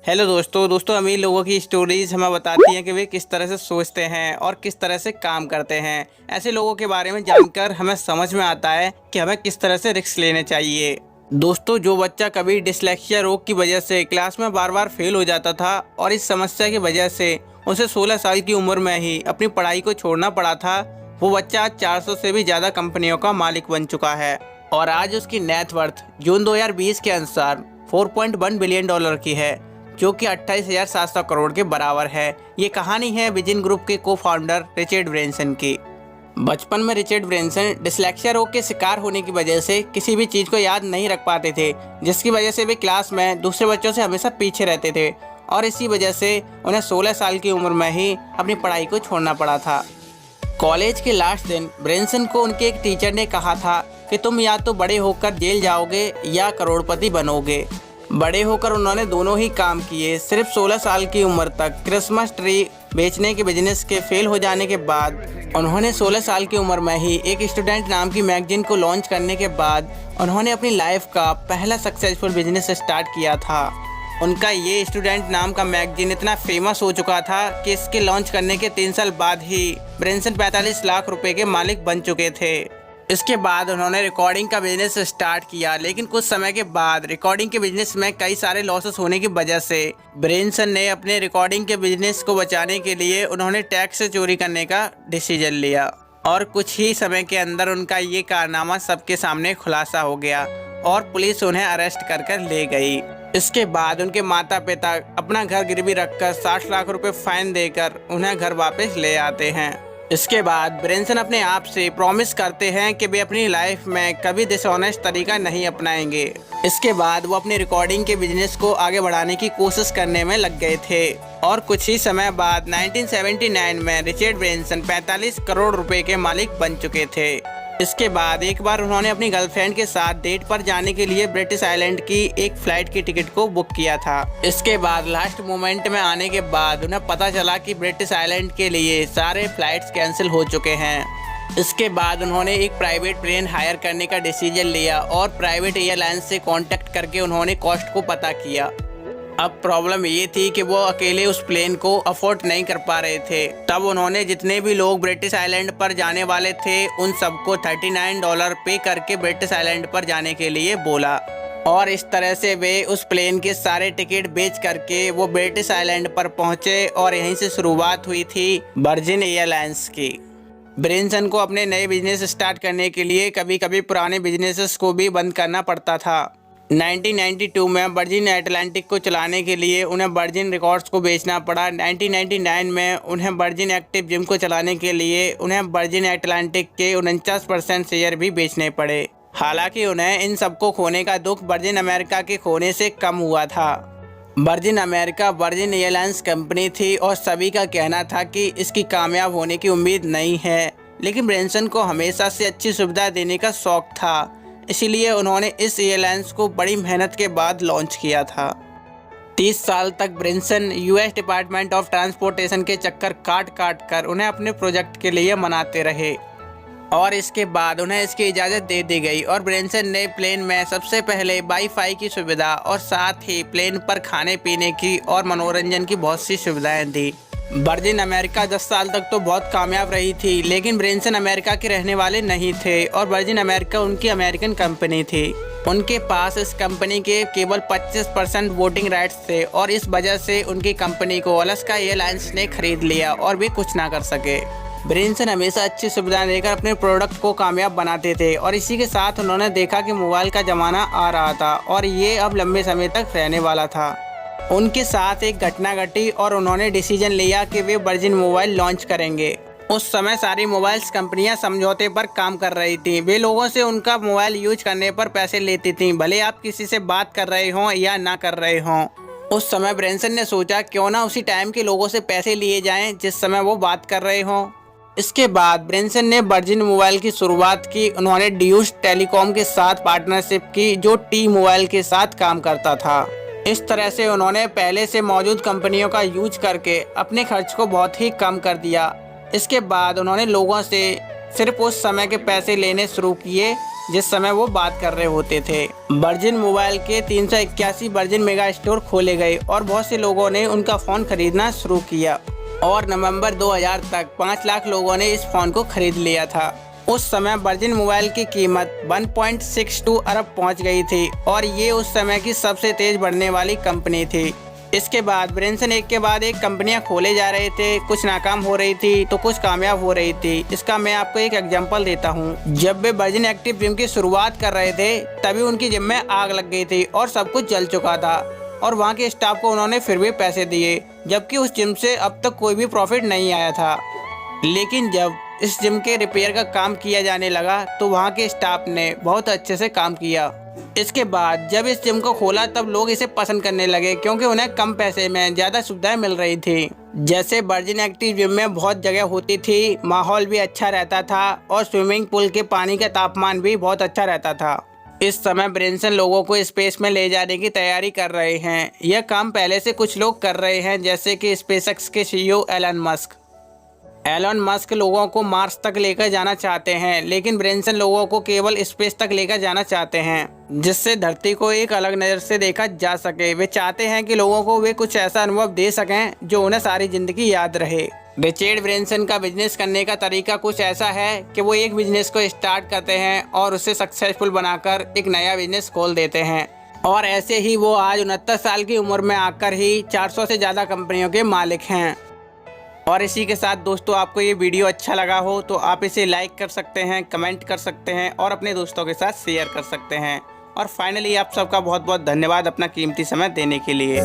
Hello दोस्तों अमीर लोगों की स्टोरीज हमें बताती हैं कि वे किस तरह से सोचते हैं और किस तरह से काम करते हैं। ऐसे लोगों के बारे में जानकर हमें समझ में आता है कि हमें किस तरह से रिस्क लेने चाहिए। दोस्तों, जो बच्चा कभी डिसलेक्सिया रोग की वजह से क्लास में बार बार फेल हो जाता था और इस समस्या की वजह से उसे 16 साल की उम्र में ही अपनी पढ़ाई को छोड़ना पड़ा था, वो बच्चा आज 400 से भी ज़्यादा कंपनियों का मालिक बन चुका है और आज उसकी नेट वर्थ जून 2020 के अनुसार $4.1 बिलियन की है, जो कि 28,700 करोड़ के बराबर है। ये कहानी है विजन ग्रुप के को फाउंडर रिचर्ड ब्रेंसन की। बचपन में रिचर्ड ब्रेंसन डिसलेक्सिया रोग के शिकार होने की वजह से किसी भी चीज़ को याद नहीं रख पाते थे, जिसकी वजह से वे क्लास में दूसरे बच्चों से हमेशा पीछे रहते थे और इसी वजह से उन्हें 16 साल की उम्र में ही अपनी पढ़ाई को छोड़ना पड़ा था। कॉलेज के लास्ट दिन ब्रेंसन को उनके एक टीचर ने कहा था कि तुम या तो बड़े होकर जेल जाओगे या करोड़पति बनोगे। बड़े होकर उन्होंने दोनों ही काम किए। सिर्फ 16 साल की उम्र तक क्रिसमस ट्री बेचने के बिजनेस के फेल हो जाने के बाद उन्होंने 16 साल की उम्र में ही एक स्टूडेंट नाम की मैगजीन को लॉन्च करने के बाद उन्होंने अपनी लाइफ का पहला सक्सेसफुल बिजनेस स्टार्ट किया था। उनका ये स्टूडेंट नाम का मैगजीन इतना फेमस हो चुका था कि इसके लॉन्च करने के 3 साल बाद ही ब्रेंसन 45 लाख रुपए के मालिक बन चुके थे। इसके बाद उन्होंने रिकॉर्डिंग का बिजनेस स्टार्ट किया, लेकिन कुछ समय के बाद रिकॉर्डिंग के बिजनेस में कई सारे लॉसेस होने की वजह से ब्रेंसन ने अपने रिकॉर्डिंग के बिजनेस को बचाने के लिए उन्होंने टैक्स से चोरी करने का डिसीजन लिया और कुछ ही समय के अंदर उनका ये कारनामा सबके सामने खुलासा हो गया और पुलिस उन्हें अरेस्ट कर ले गई। इसके बाद उनके माता पिता अपना घर गिरवी रखकर 60 लाख रुपए फाइन देकर उन्हें घर वापस ले आते हैं। इसके बाद ब्रेंसन अपने आप से प्रॉमिस करते हैं कि वे अपनी लाइफ में कभी डिसऑनेस्ट तरीका नहीं अपनाएंगे। इसके बाद वो अपनी रिकॉर्डिंग के बिजनेस को आगे बढ़ाने की कोशिश करने में लग गए थे और कुछ ही समय बाद 1979 में रिचर्ड ब्रेंसन 45 करोड़ रुपए के मालिक बन चुके थे। इसके बाद एक बार उन्होंने अपनी गर्लफ्रेंड के साथ डेट पर जाने के लिए ब्रिटिश आइलैंड की एक फ्लाइट की टिकट को बुक किया था। इसके बाद लास्ट मोमेंट में आने के बाद उन्हें पता चला कि ब्रिटिश आइलैंड के लिए सारे फ्लाइट्स कैंसिल हो चुके हैं। इसके बाद उन्होंने एक प्राइवेट प्लेन हायर करने का डिसीजन लिया और प्राइवेट एयरलाइंस से कांटेक्ट करके उन्होंने कॉस्ट को पता किया। अब प्रॉब्लम ये थी कि वो अकेले उस प्लेन को अफोर्ड नहीं कर पा रहे थे। तब उन्होंने जितने भी लोग ब्रिटिश आइलैंड पर जाने वाले थे उन सबको $39 पे करके ब्रिटिश आइलैंड पर जाने के लिए बोला और इस तरह से वे उस प्लेन के सारे टिकट बेच करके वो ब्रिटिश आइलैंड पर पहुंचे और यहीं से शुरुआत हुई थी वर्जिन एयरलाइंस की। ब्रेंसन को अपने नए बिजनेस स्टार्ट करने के लिए कभी कभी पुराने बिजनेसेस को भी बंद करना पड़ता था। 1992 में वर्जिन अटलांटिक को चलाने के लिए उन्हें वर्जिन रिकॉर्ड्स को बेचना पड़ा। 1999 में उन्हें वर्जिन एक्टिव जिम को चलाने के लिए उन्हें वर्जिन अटलांटिक के 49% शेयर भी बेचने पड़े। हालांकि उन्हें इन सबको खोने का दुख वर्जिन अमेरिका के खोने से कम हुआ था। Virgin America virgin airlines company थी और सभी का कहना था कि इसकी कामयाब होने की उम्मीद नहीं है, लेकिन ब्रेंसन को हमेशा से अच्छी सुविधा देने का शौक था, इसीलिए उन्होंने इस एयरलाइंस को बड़ी मेहनत के बाद लॉन्च किया था। 30 साल तक Branson US department of transportation के चक्कर काट कर उन्हें अपने प्रोजेक्ट के लिए मनाते रहे और इसके बाद उन्हें इसकी इजाज़त दे दी गई और ब्रेंसन ने प्लेन में सबसे पहले वाईफाई की सुविधा और साथ ही प्लेन पर खाने पीने की और मनोरंजन की बहुत सी सुविधाएं दी। वर्जिन अमेरिका 10 साल तक तो बहुत कामयाब रही थी, लेकिन ब्रेंसन अमेरिका के रहने वाले नहीं थे और वर्जिन अमेरिका उनकी अमेरिकन कंपनी थी। उनके पास इस कंपनी के केवल 25% वोटिंग राइट्स थे और इस वजह से उनकी कंपनी को अलास्का एयरलाइंस ने खरीद लिया और वे कुछ ना कर सके। ब्रेंसन हमेशा अच्छी सुविधा देकर अपने प्रोडक्ट को कामयाब बनाते थे और इसी के साथ उन्होंने देखा कि मोबाइल का ज़माना आ रहा था और ये अब लंबे समय तक रहने वाला था। उनके साथ एक घटना घटी और उन्होंने डिसीजन लिया कि वे वर्जिन मोबाइल लॉन्च करेंगे। उस समय सारी मोबाइल्स कंपनियां समझौते पर काम कर रही थीं। वे लोगों से उनका मोबाइल यूज करने पर पैसे लेती थीं, भले आप किसी से बात कर रहे हों या ना कर रहे हों। उस समय ब्रेंसन ने सोचा क्यों ना उसी टाइम के लोगों से पैसे लिए जाएं जिस समय वो बात कर रहे हों। इसके बाद ब्रेंसन ने वर्जिन मोबाइल की शुरुआत की। उन्होंने ड्यूश टेलीकॉम के साथ पार्टनरशिप की जो टी मोबाइल के साथ काम करता था। इस तरह से उन्होंने पहले से मौजूद कंपनियों का यूज करके अपने खर्च को बहुत ही कम कर दिया। इसके बाद उन्होंने लोगों से सिर्फ उस समय के पैसे लेने शुरू किए जिस समय वो बात कर रहे होते थे। वर्जिन मोबाइल के 381 वर्जिन मेगा स्टोर खोले गए और बहुत से लोगों ने उनका फ़ोन खरीदना शुरू किया और नवंबर 2000 तक 5 लाख लोगों ने इस फ़ोन को खरीद लिया था। उस समय वर्जिन मोबाइल की कीमत 1.62 अरब पहुंच गई थी और ये उस समय की सबसे तेज बढ़ने वाली कंपनी थी। इसके बाद ब्रेंसन एक के बाद एक कंपनियां खोले जा रहे थे, कुछ नाकाम हो रही थी तो कुछ कामयाब हो रही थी। इसका मैं आपको एक एग्जांपल देता हूं। जब वे वर्जिन एक्टिव जिम की शुरुआत कर रहे थे तभी उनकी जिम में आग लग गई थी और सब कुछ जल चुका था और वहां के स्टाफ को उन्होंने फिर भी पैसे दिए, जबकि उस जिम से अब तक कोई भी प्रॉफिट नहीं आया था। लेकिन जब इस जिम के रिपेयर का काम किया जाने लगा तो वहाँ के स्टाफ ने बहुत अच्छे से काम किया। इसके बाद जब इस जिम को खोला तब लोग इसे पसंद करने लगे क्योंकि उन्हें कम पैसे में ज़्यादा सुविधाएं मिल रही थी। जैसे वर्जिन एक्टिव जिम में बहुत जगह होती थी, माहौल भी अच्छा रहता था और स्विमिंग पूल के पानी का तापमान भी बहुत अच्छा रहता था। इस समय ब्रेंसन लोगों को स्पेस में ले जाने की तैयारी कर रहे हैं। यह काम पहले से कुछ लोग कर रहे हैं, जैसे कि स्पेसएक्स के CEO एलन मस्क लोगों को मार्स तक लेकर जाना चाहते हैं, लेकिन ब्रेंसन लोगों को केवल स्पेस तक लेकर जाना चाहते हैं जिससे धरती को एक अलग नज़र से देखा जा सके। वे चाहते हैं कि लोगों को वे कुछ ऐसा अनुभव दे सकें जो उन्हें सारी जिंदगी याद रहे। रिचर्ड ब्रेंसन का बिजनेस करने का तरीका कुछ ऐसा है कि वो एक बिजनेस को स्टार्ट करते हैं और उसे सक्सेसफुल बनाकर एक नया बिजनेस खोल देते हैं और ऐसे ही वो आज 69 साल की उम्र में आकर ही 400 से ज़्यादा कंपनियों के मालिक हैं। और इसी के साथ दोस्तों, आपको ये वीडियो अच्छा लगा हो तो आप इसे लाइक कर सकते हैं, कमेंट कर सकते हैं और अपने दोस्तों के साथ शेयर कर सकते हैं। और फाइनली आप सबका बहुत बहुत धन्यवाद अपना कीमती समय देने के लिए।